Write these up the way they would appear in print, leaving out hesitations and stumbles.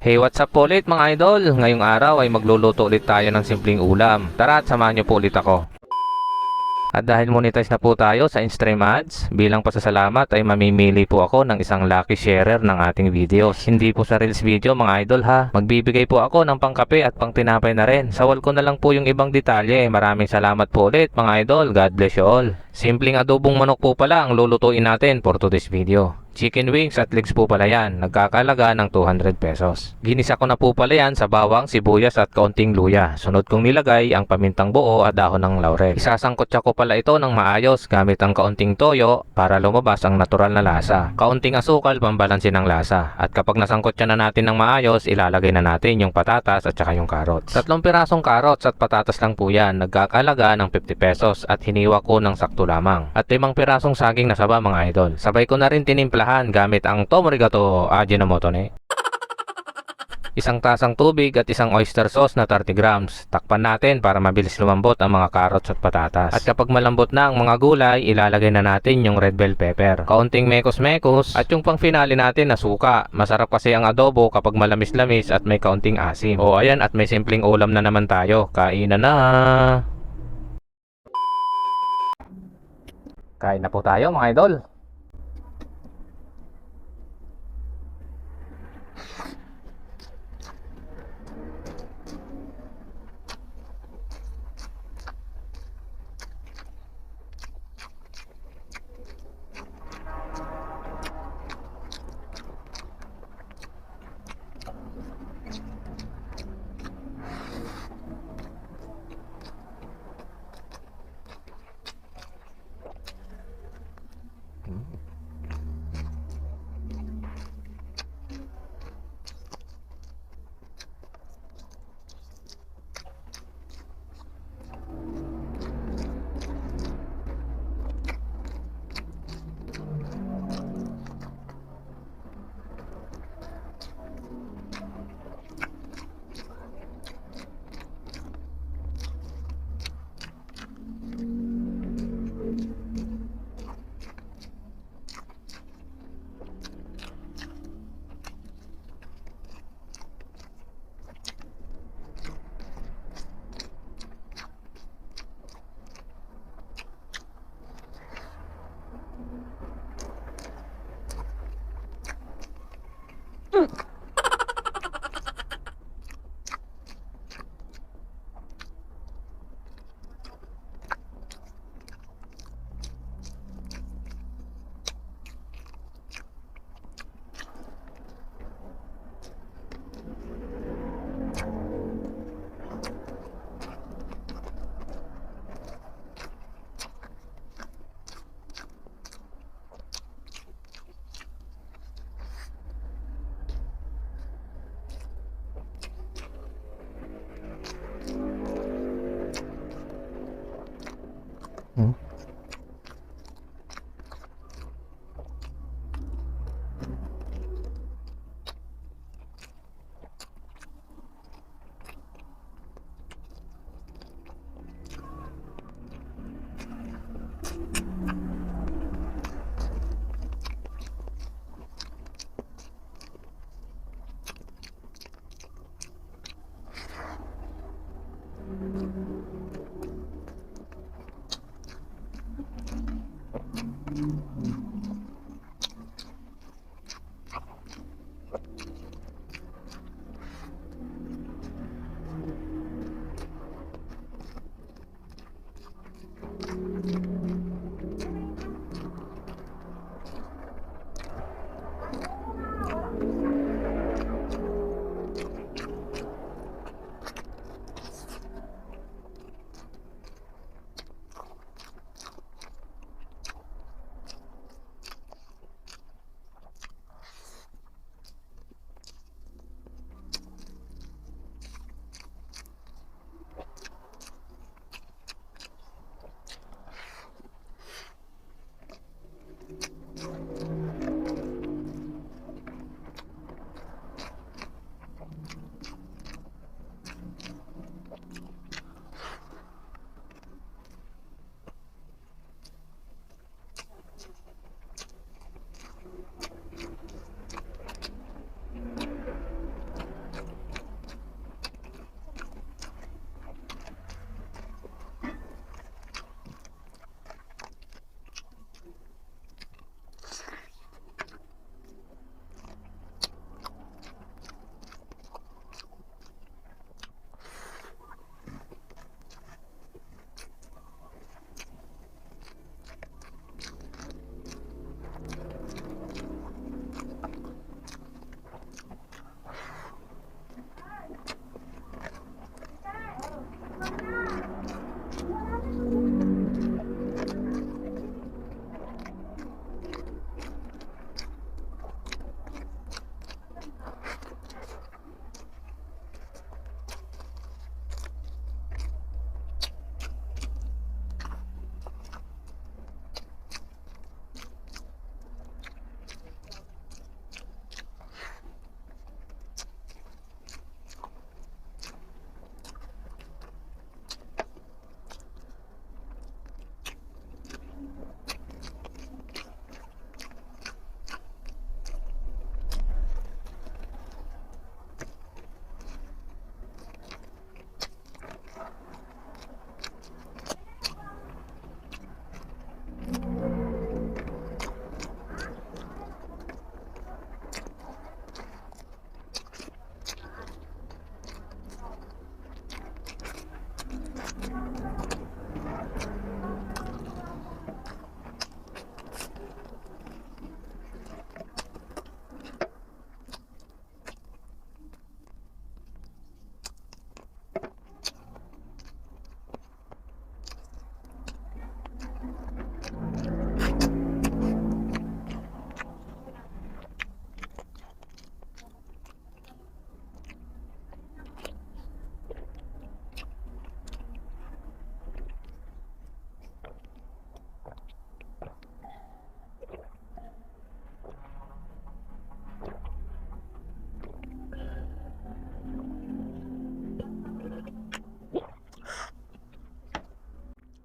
Hey, what's up po ulit mga idol? Ngayong araw ay magluluto ulit tayo ng simpleng ulam. Tara at samahan niyo po ulit ako. At dahil monetize na po tayo sa in-stream ads, bilang pasasalamat ay mamimili po ako ng isang lucky sharer ng ating videos. Hindi po sa Reels video mga idol ha. Magbibigay po ako ng pangkape at pangtinapay na rin. Sawal ko na lang po yung ibang detalye. Maraming salamat po ulit mga idol. God bless you all. Simpleng adobong manok po pala ang lulutuin natin for today's video. Chicken wings at legs po pala yan. Nagkakalaga ng 200 pesos. Ginisa ko na po pala yan sa bawang, sibuyas at kaunting luya. Sunod kong nilagay ang pamintang buo at dahon ng laurel. Isasangkotsa ko pala ito ng maayos gamit ang kaunting toyo para lumabas ang natural na lasa. Kaunting asukal pambalansin ng lasa. At kapag nasangkotsa na natin ng maayos, ilalagay na natin yung patatas at saka yung carrots. 3 pirasong carrots at patatas lang po yan. Nagkakalaga ng 50 pesos at hiniwa ko ng sakto lamang. At 5 pirasong saging na saba mga idol. Sabay ko na rin tinimpla gamit ang Tomorigato Ajinomoto ne. Isang tasang tubig at isang oyster sauce na 30 grams. Takpan natin para mabilis lumambot ang mga carrots at patatas. At kapag malambot na ang mga gulay, ilalagay na natin yung red bell pepper. Kaunting mekos-mekos at yung pang finale natin na suka. Masarap kasi ang adobo kapag malamis-lamis at may kaunting asim. O ayan, at may simpleng ulam na naman tayo. Kainan na! Kain na po tayo mga idol.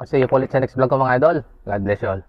See you po ulit sa next vlog ko mga idol. God bless you all.